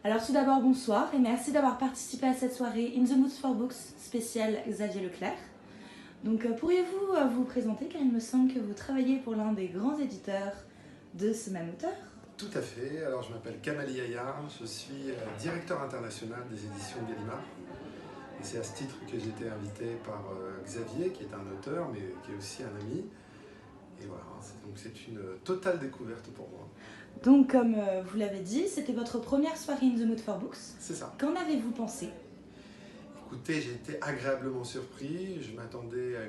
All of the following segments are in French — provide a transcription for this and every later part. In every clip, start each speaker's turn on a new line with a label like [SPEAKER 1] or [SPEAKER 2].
[SPEAKER 1] Alors tout d'abord bonsoir et merci d'avoir participé à cette soirée In the Mood for Books spéciale Xavier Leclerc. Donc pourriez-vous vous présenter, car il me semble que vous travaillez pour l'un des grands éditeurs de ce même auteur?
[SPEAKER 2] Tout à fait, alors je m'appelle Kamali Yahya, je suis directeur international des éditions Gallimard. Et c'est à ce titre que j'ai été invité par Xavier, qui est un auteur, mais qui est aussi un ami. Et voilà, donc c'est une totale découverte pour moi.
[SPEAKER 1] Donc comme vous l'avez dit, c'était votre première soirée In the Mood for Books.
[SPEAKER 2] C'est ça.
[SPEAKER 1] Qu'en avez-vous pensé?
[SPEAKER 2] Écoutez, j'ai été agréablement surpris, je m'attendais à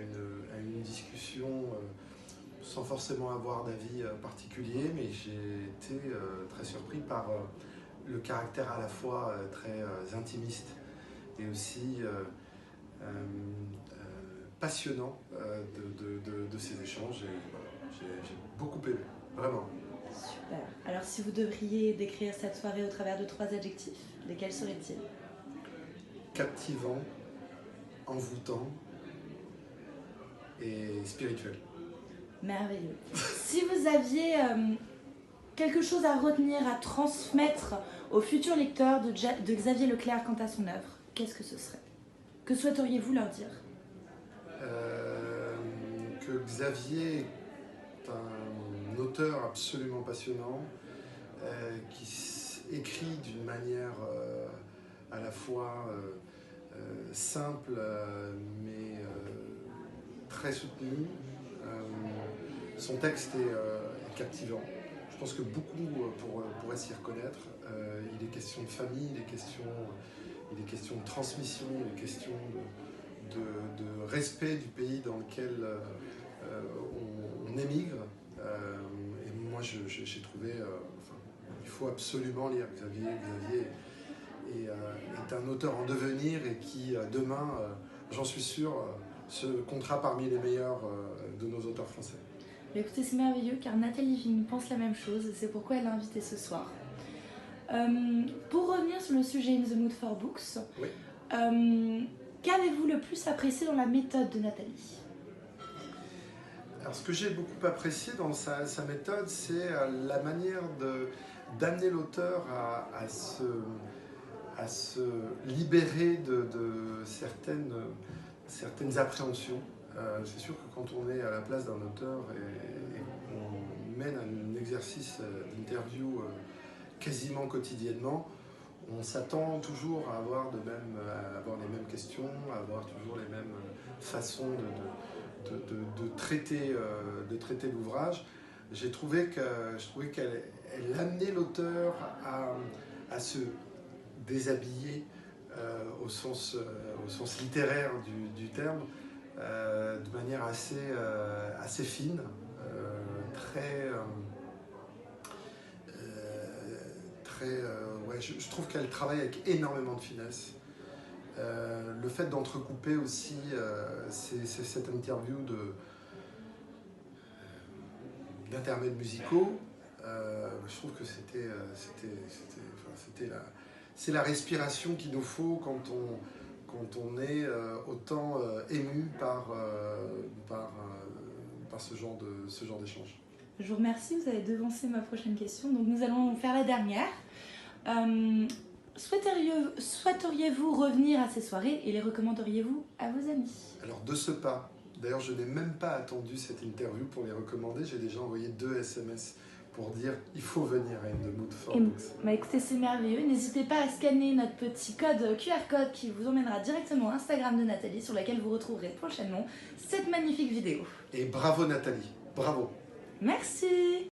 [SPEAKER 2] une discussion sans forcément avoir d'avis particulier, mais j'ai été très surpris par le caractère à la fois très intimiste et aussi passionnant de ces échanges. Et voilà, j'ai beaucoup aimé, vraiment.
[SPEAKER 1] Super. Alors si vous devriez décrire cette soirée au travers de 3 adjectifs, lesquels seraient-ils?
[SPEAKER 2] Captivant, envoûtant et spirituel.
[SPEAKER 1] Merveilleux. Si vous aviez quelque chose à retenir, à transmettre aux futurs lecteurs de Xavier Leclerc quant à son œuvre, qu'est-ce que ce serait? Que souhaiteriez-vous leur dire?
[SPEAKER 2] Que Xavier est un auteur absolument passionnant, qui écrit d'une manière à la fois simple mais très soutenue. Son texte est captivant. Je pense que beaucoup pourraient s'y reconnaître. Il est question de famille, il est question de transmission, il est question de respect du pays dans lequel on émigre. Et moi, j'ai trouvé... il faut absolument lire Xavier. Xavier est un auteur en devenir et qui, demain, j'en suis sûr, se comptera parmi les meilleurs de nos auteurs français.
[SPEAKER 1] Mais écoutez, c'est merveilleux car Nathalie Vigne pense la même chose et c'est pourquoi elle l'a invitée ce soir. Pour revenir sur le sujet In the Mood for Books,
[SPEAKER 2] oui.
[SPEAKER 1] Qu'avez-vous le plus apprécié dans la méthode de Nathalie?
[SPEAKER 2] Alors, ce que j'ai beaucoup apprécié dans sa méthode, c'est la manière d'amener l'auteur à se libérer de certaines appréhensions. C'est sûr que quand on est à la place d'un auteur et qu'on mène un exercice d'interview quasiment quotidiennement, on s'attend toujours à avoir les mêmes questions, à avoir toujours les mêmes façons de traiter l'ouvrage. J'ai trouvé qu'elle amenait l'auteur à se déshabiller au sens littéraire du terme, de manière assez fine, je trouve qu'elle travaille avec énormément de finesse. Le fait d'entrecouper aussi cette interview d'intermèdes musicaux, je trouve que c'est la respiration qu'il nous faut quand on est autant ému par ce genre d'échange.
[SPEAKER 1] Je vous remercie, vous avez devancé ma prochaine question, donc nous allons faire la dernière. Souhaiteriez-vous revenir à ces soirées et les recommanderiez-vous à vos amis?
[SPEAKER 2] Alors de ce pas, d'ailleurs je n'ai même pas attendu cette interview pour les recommander, j'ai déjà envoyé 2 SMS pour dire il faut venir à In the Mood for Books.
[SPEAKER 1] Bah écoutez, c'est merveilleux, n'hésitez pas à scanner notre petit code QR code qui vous emmènera directement à Instagram de Nathalie, sur laquelle vous retrouverez prochainement cette magnifique vidéo.
[SPEAKER 2] Et bravo Nathalie, bravo.
[SPEAKER 1] Merci.